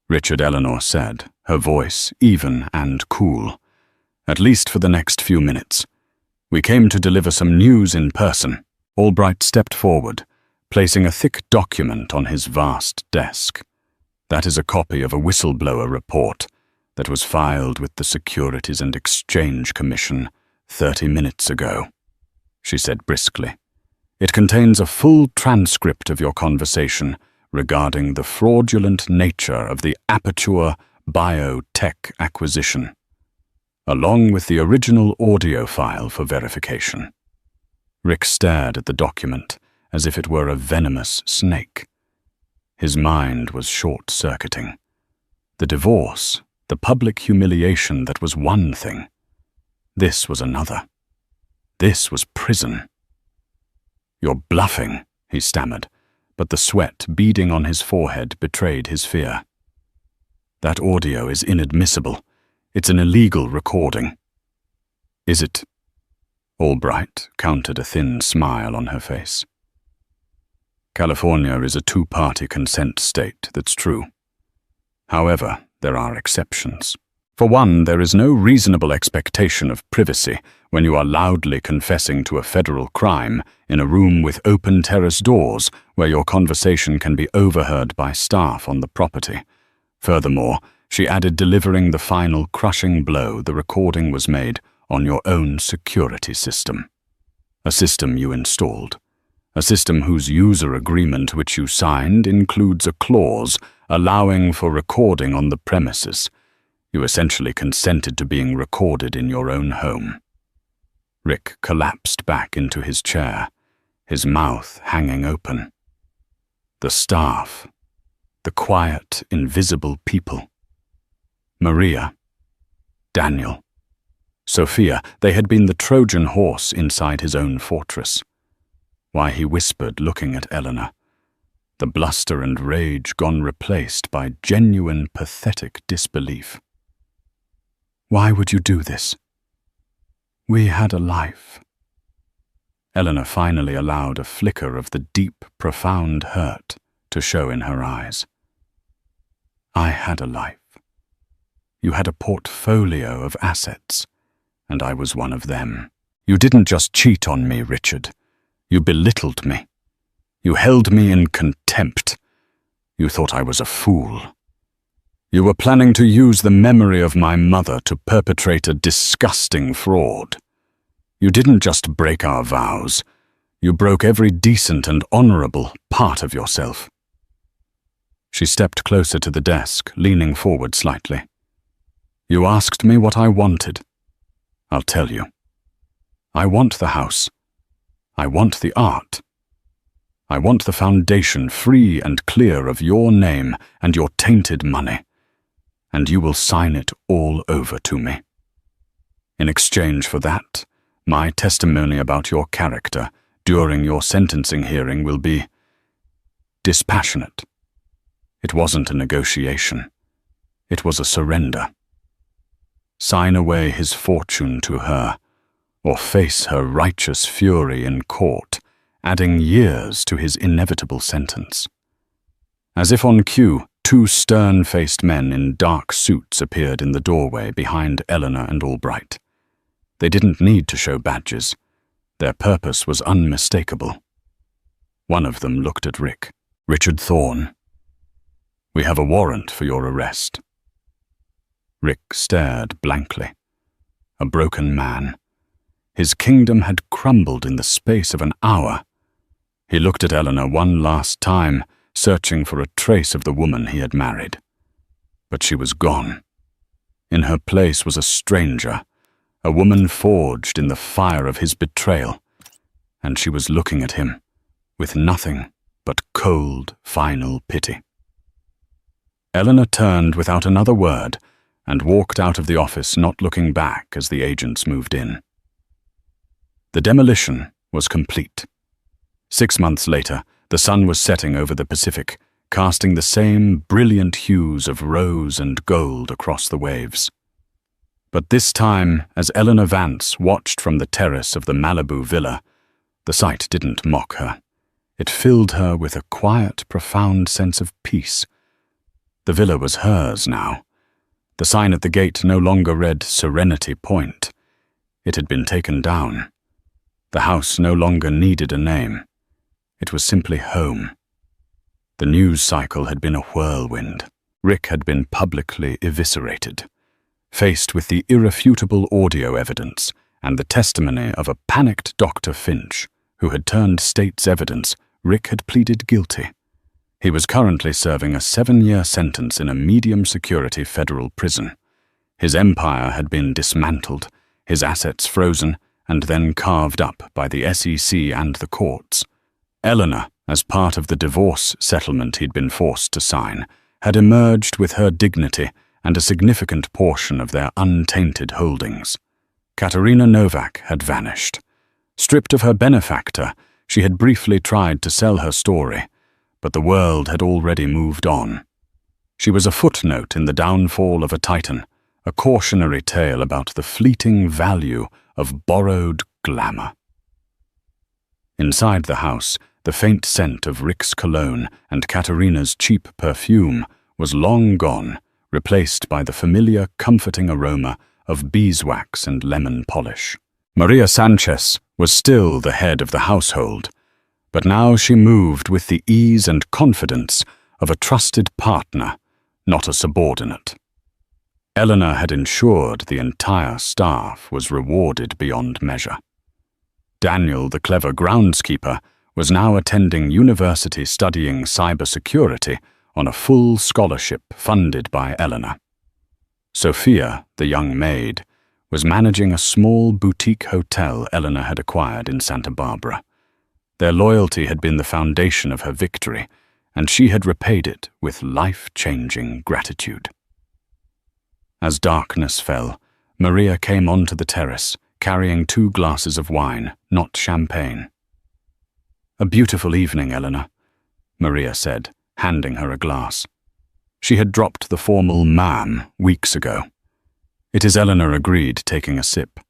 Richard Eleanor said, her voice even and cool. "At least for the next few minutes. "We came to deliver some news in person." Albright stepped forward, placing a thick document on his vast desk. "That is a copy of a whistleblower report that was filed with the Securities and Exchange Commission 30 minutes ago," she said briskly. "It contains a full transcript of your conversation regarding the fraudulent nature of the Aperture Biotech acquisition, along with the original audio file for verification." Rick stared at the document as if it were a venomous snake. His mind was short-circuiting. The divorce, the public humiliation, that was one thing. This was another. This was prison. "You're bluffing," he stammered, but the sweat beading on his forehead betrayed his fear. "That audio is inadmissible. It's an illegal recording." "Is it?" Albright countered a thin smile on her face. "California is a two-party consent state, that's true. However, there are exceptions. For one, there is no reasonable expectation of privacy when you are loudly confessing to a federal crime in a room with open terrace doors where your conversation can be overheard by staff on the property. Furthermore, she added, delivering the final crushing blow, the recording was made on your own security system. A system you installed. A system whose user agreement which you signed includes a clause allowing for recording on the premises. You essentially consented to being recorded in your own home." Rick collapsed back into his chair, his mouth hanging open. The staff. The quiet, invisible people. Maria. Daniel. Sophia, they had been the Trojan horse inside his own fortress. Why, he whispered, looking at Eleanor. The bluster and rage gone replaced by genuine, pathetic disbelief. "Why would you do this? We had a life." Eleanor finally allowed a flicker of the deep, profound hurt to show in her eyes. "I had a life. You had a portfolio of assets, and I was one of them. You didn't just cheat on me, Richard. You belittled me. You held me in contempt. You thought I was a fool. You were planning to use the memory of my mother to perpetrate a disgusting fraud. You didn't just break our vows. You broke every decent and honorable part of yourself." She stepped closer to the desk, leaning forward slightly. "You asked me what I wanted. I'll tell you. I want the house. I want the art. I want the foundation free and clear of your name and your tainted money, and you will sign it all over to me. In exchange for that, my testimony about your character during your sentencing hearing will be dispassionate. It wasn't a negotiation. It was a surrender. Sign away his fortune to her, or face her righteous fury in court, adding years to his inevitable sentence." As if on cue, two stern-faced men in dark suits appeared in the doorway behind Eleanor and Albright. They didn't need to show badges. Their purpose was unmistakable. One of them looked at Rick. "Richard Thorne. We have a warrant for your arrest." Rick stared blankly. A broken man. His kingdom had crumbled in the space of an hour. He looked at Eleanor one last time, searching for a trace of the woman he had married. But she was gone. In her place was a stranger, a woman forged in the fire of his betrayal, and she was looking at him with nothing but cold, final pity. Eleanor turned without another word and walked out of the office, not looking back as the agents moved in. The demolition was complete. 6 months later, the sun was setting over the Pacific, casting the same brilliant hues of rose and gold across the waves. But this time, as Eleanor Vance watched from the terrace of the Malibu villa, the sight didn't mock her. It filled her with a quiet, profound sense of peace. The villa was hers now. The sign at the gate no longer read Serenity Point. It had been taken down. The house no longer needed a name. It was simply home. The news cycle had been a whirlwind. Rick had been publicly eviscerated. Faced with the irrefutable audio evidence and the testimony of a panicked Dr. Finch, who had turned state's evidence, Rick had pleaded guilty. He was currently serving a 7-year sentence in a medium-security federal prison. His empire had been dismantled, his assets frozen, and then carved up by the SEC and the courts. Eleanor, as part of the divorce settlement he'd been forced to sign, had emerged with her dignity and a significant portion of their untainted holdings. Katerina Novak had vanished. Stripped of her benefactor, she had briefly tried to sell her story, but the world had already moved on. She was a footnote in the downfall of a titan, a cautionary tale about the fleeting value of borrowed glamour. Inside the house, the faint scent of Rick's cologne and Katerina's cheap perfume was long gone, replaced by the familiar, comforting aroma of beeswax and lemon polish. Maria Sanchez was still the head of the household, but now she moved with the ease and confidence of a trusted partner, not a subordinate. Eleanor had ensured the entire staff was rewarded beyond measure. Daniel, the clever groundskeeper, was now attending university studying cybersecurity on a full scholarship funded by Eleanor. Sophia, the young maid, was managing a small boutique hotel Eleanor had acquired in Santa Barbara. Their loyalty had been the foundation of her victory, and she had repaid it with life-changing gratitude. As darkness fell, Maria came onto the terrace, carrying 2 glasses of wine, not champagne. "A beautiful evening, Eleanor," Maria said, handing her a glass. She had dropped the formal ma'am weeks ago. "It is," Eleanor agreed, taking a sip.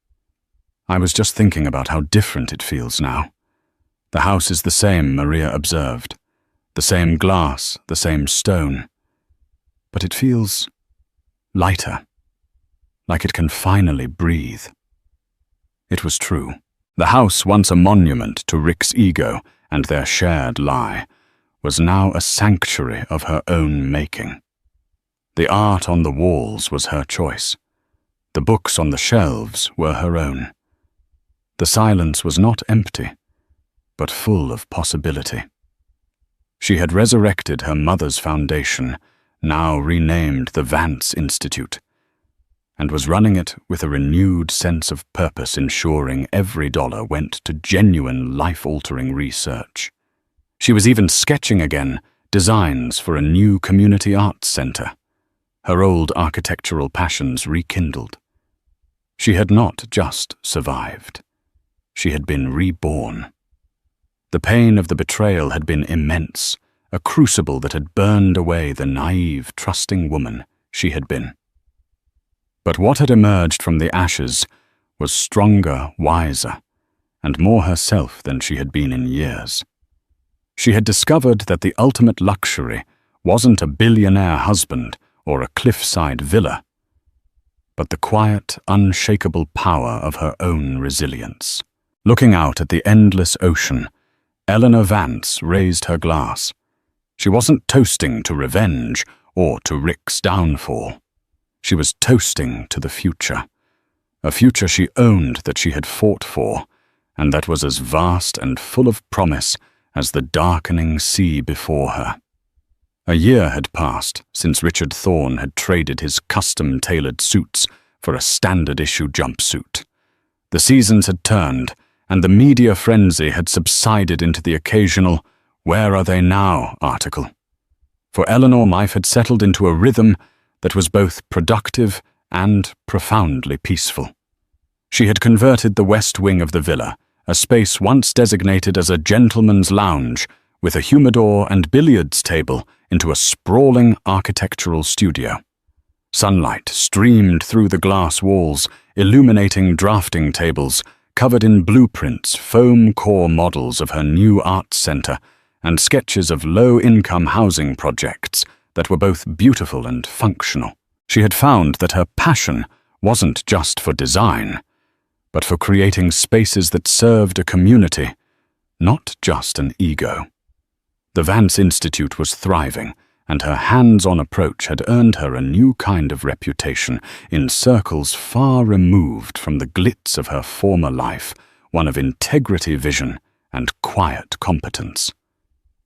"I was just thinking about how different it feels now." "The house is the same," Maria observed. "The same glass, the same stone. But it feels lighter, like it can finally breathe." It was true. The house, once a monument to Rick's ego and their shared lie, was now a sanctuary of her own making. The art on the walls was her choice. The books on the shelves were her own. The silence was not empty, but full of possibility. She had resurrected her mother's foundation, now renamed the Vance Institute, and was running it with a renewed sense of purpose, ensuring every dollar went to genuine life-altering research. She was even sketching again designs for a new community arts center, her old architectural passions rekindled. She had not just survived. She had been reborn. The pain of the betrayal had been immense, a crucible that had burned away the naive, trusting woman she had been. But what had emerged from the ashes was stronger, wiser, and more herself than she had been in years. She had discovered that the ultimate luxury wasn't a billionaire husband or a cliffside villa, but the quiet, unshakable power of her own resilience. Looking out at the endless ocean, Eleanor Vance raised her glass. She wasn't toasting to revenge or to Rick's downfall. She was toasting to the future, a future she owned that she had fought for, and that was as vast and full of promise as the darkening sea before her. A year had passed since Richard Thorne had traded his custom-tailored suits for a standard-issue jumpsuit. The seasons had turned, and the media frenzy had subsided into the occasional "Where are they now?" article. For Eleanor, life had settled into a rhythm that was both productive and profoundly peaceful. She had converted the west wing of the villa, a space once designated as a gentleman's lounge with a humidor and billiards table, into a sprawling architectural studio. Sunlight streamed through the glass walls, illuminating drafting tables covered in blueprints, foam core models of her new arts center, and sketches of low-income housing projects that were both beautiful and functional. She had found that her passion wasn't just for design, but for creating spaces that served a community, not just an ego. The Vance Institute was thriving, and her hands-on approach had earned her a new kind of reputation in circles far removed from the glitz of her former life, one of integrity, vision, and quiet competence.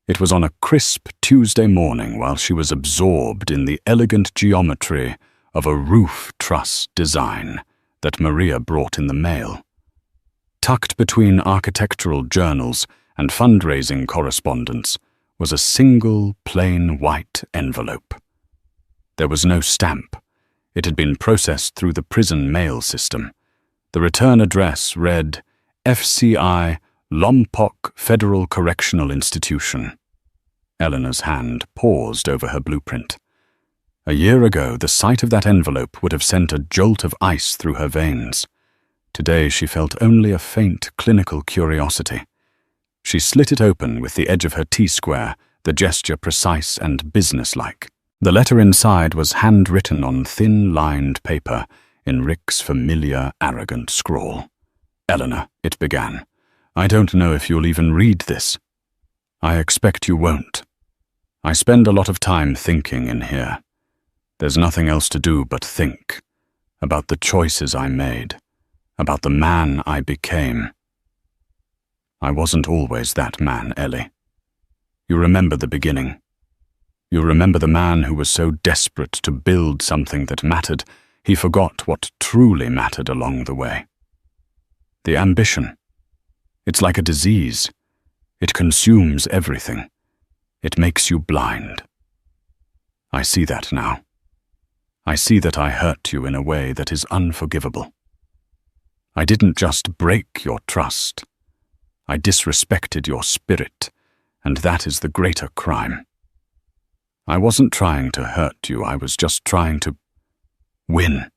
It was on a crisp Tuesday morning while she was absorbed in the elegant geometry of a roof truss design that Maria brought in the mail. Tucked between architectural journals and fundraising correspondence was a single, plain white envelope. There was no stamp. It had been processed through the prison mail system. The return address read, FCI, Lompoc Federal Correctional Institution. Eleanor's hand paused over her blueprint. A year ago, the sight of that envelope would have sent a jolt of ice through her veins. Today, she felt only a faint clinical curiosity. She slit it open with the edge of her T-square, the gesture precise and businesslike. The letter inside was handwritten on thin-lined paper in Rick's familiar, arrogant scrawl. Eleanor, it began, I don't know if you'll even read this. I expect you won't. I spend a lot of time thinking in here. There's nothing else to do but think. About the choices I made. About the man I became. I wasn't always that man, Ellie. You remember the beginning. You remember the man who was so desperate to build something that mattered, he forgot what truly mattered along the way. The ambition. It's like a disease. It consumes everything. It makes you blind. I see that now. I see that I hurt you in a way that is unforgivable. I didn't just break your trust. I disrespected your spirit, and that is the greater crime. I wasn't trying to hurt you, I was just trying to win.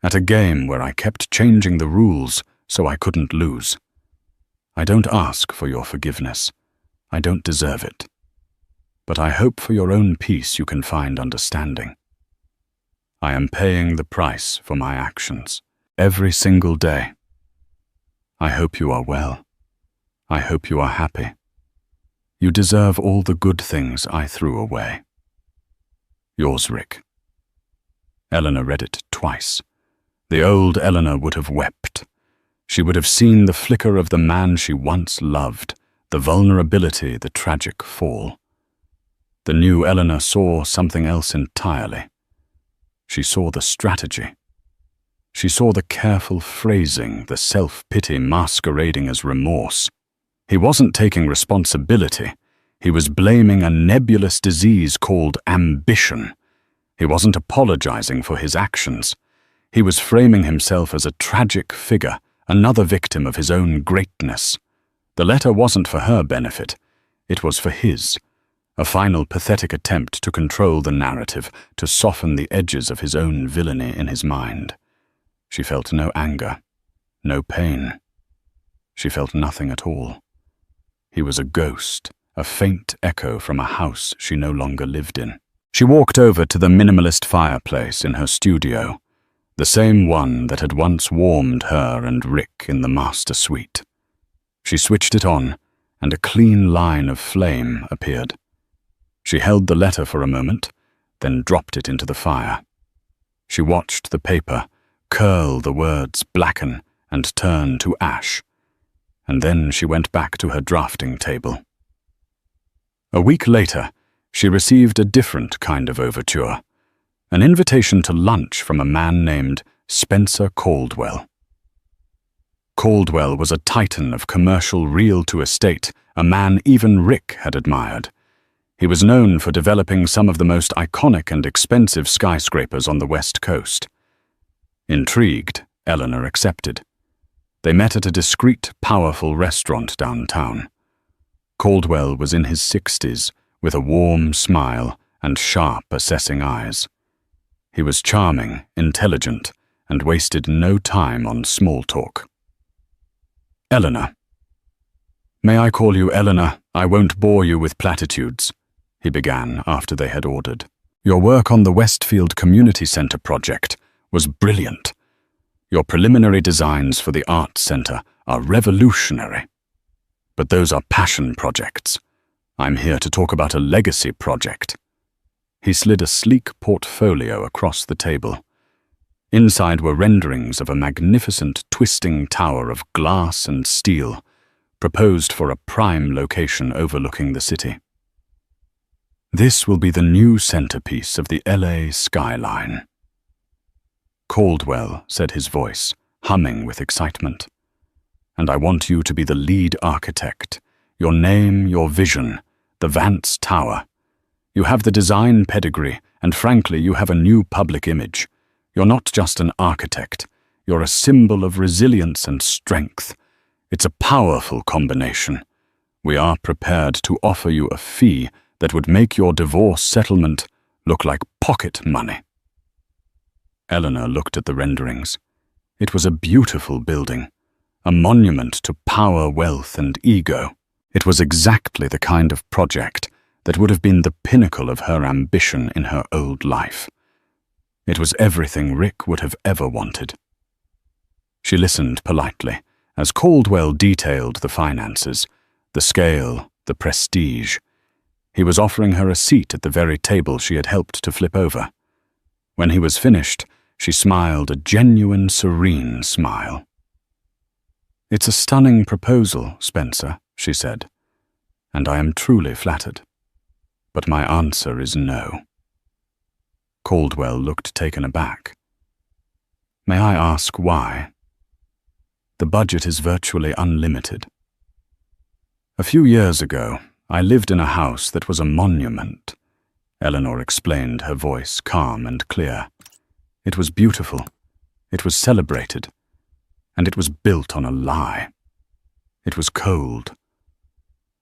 At a game where I kept changing the rules so I couldn't lose. I don't ask for your forgiveness. I don't deserve it. But I hope for your own peace you can find understanding. I am paying the price for my actions, every single day. I hope you are well. I hope you are happy. You deserve all the good things I threw away. Yours, Rick. Eleanor read it twice. The old Eleanor would have wept. She would have seen the flicker of the man she once loved, the vulnerability, the tragic fall. The new Eleanor saw something else entirely. She saw the strategy. She saw the careful phrasing, the self-pity masquerading as remorse. He wasn't taking responsibility. He was blaming a nebulous disease called ambition. He wasn't apologizing for his actions. He was framing himself as a tragic figure, another victim of his own greatness. The letter wasn't for her benefit. It was for his. A final pathetic attempt to control the narrative, to soften the edges of his own villainy in his mind. She felt no anger, no pain. She felt nothing at all. He was a ghost, a faint echo from a house she no longer lived in. She walked over to the minimalist fireplace in her studio, the same one that had once warmed her and Rick in the master suite. She switched it on, and a clean line of flame appeared. She held the letter for a moment, then dropped it into the fire. She watched the paper curl, the words blacken and turn to ash, and then she went back to her drafting table. A week later, she received a different kind of overture, an invitation to lunch from a man named Spencer Caldwell. Caldwell was a titan of commercial real-to-estate, a man even Rick had admired. He was known for developing some of the most iconic and expensive skyscrapers on the West Coast. Intrigued, Eleanor accepted. They met at a discreet, powerful restaurant downtown. Caldwell was in his 60s, with a warm smile and sharp, assessing eyes. He was charming, intelligent, and wasted no time on small talk. Eleanor. May I call you Eleanor? I won't bore you with platitudes, he began after they had ordered. Your work on the Westfield Community Center project was brilliant. Your preliminary designs for the Arts Center are revolutionary. But those are passion projects. I'm here to talk about a legacy project." He slid a sleek portfolio across the table. Inside were renderings of a magnificent twisting tower of glass and steel, proposed for a prime location overlooking the city. "This will be the new centerpiece of the LA skyline." "Caldwell," said his voice, humming with excitement. "And I want you to be the lead architect. Your name, your vision, the Vance Tower. You have the design pedigree, and frankly, you have a new public image. You're not just an architect. You're a symbol of resilience and strength. It's a powerful combination. We are prepared to offer you a fee that would make your divorce settlement look like pocket money." Eleanor looked at the renderings. It was a beautiful building, a monument to power, wealth, and ego. It was exactly the kind of project that would have been the pinnacle of her ambition in her old life. It was everything Rick would have ever wanted. She listened politely as Caldwell detailed the finances, the scale, the prestige. He was offering her a seat at the very table she had helped to flip over. When he was finished, she smiled a genuine, serene smile. "It's a stunning proposal, Spencer," she said, "and I am truly flattered. But my answer is no." Caldwell looked taken aback. "May I ask why?" "The budget is virtually unlimited. A few years ago, I lived in a house that was a monument," Eleanor explained, her voice calm and clear. "It was beautiful, it was celebrated, and it was built on a lie. It was cold.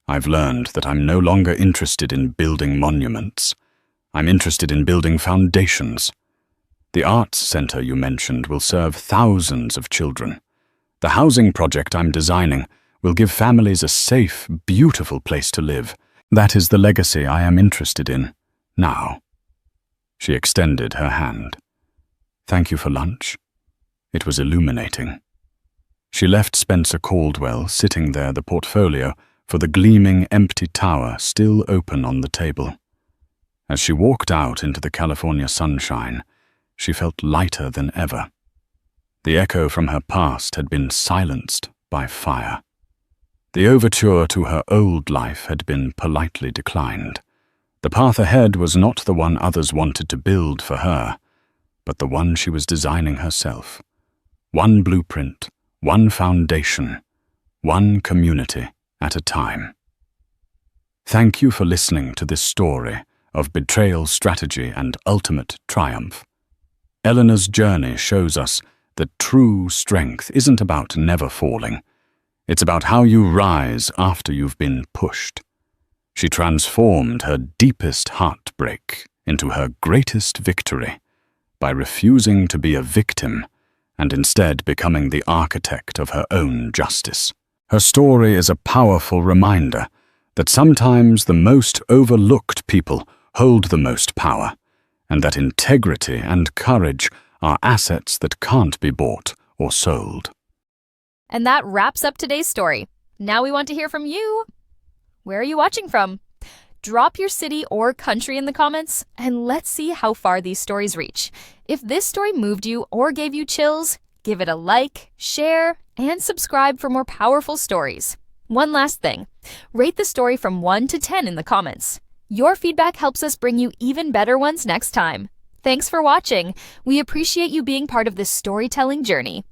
I've learned that I'm no longer interested in building monuments. I'm interested in building foundations. The Arts Center you mentioned will serve thousands of children. The housing project I'm designing will give families a safe, beautiful place to live. That is the legacy I am interested in, now." She extended her hand. "Thank you for lunch." It was illuminating. She left Spencer Caldwell sitting there, the portfolio, for the gleaming, empty tower still open on the table. As she walked out into the California sunshine, she felt lighter than ever. The echo from her past had been silenced by fire. The overture to her old life had been politely declined. The path ahead was not the one others wanted to build for her, but the one she was designing herself. One blueprint, one foundation, one community at a time. Thank you for listening to this story of betrayal, strategy, and ultimate triumph. Eleanor's journey shows us that true strength isn't about never falling. It's about how you rise after you've been pushed. She transformed her deepest heartbreak into her greatest victory by refusing to be a victim and instead becoming the architect of her own justice. Her story is a powerful reminder that sometimes the most overlooked people hold the most power, and that integrity and courage are assets that can't be bought or sold. And that wraps up today's story. Now we want to hear from you. Where are you watching from? Drop your city or country in the comments, and let's see how far these stories reach. If this story moved you or gave you chills, give it a like, share, and subscribe for more powerful stories. One last thing, rate the story from 1 to 10 in the comments. Your feedback helps us bring you even better ones next time. Thanks for watching. We appreciate you being part of this storytelling journey.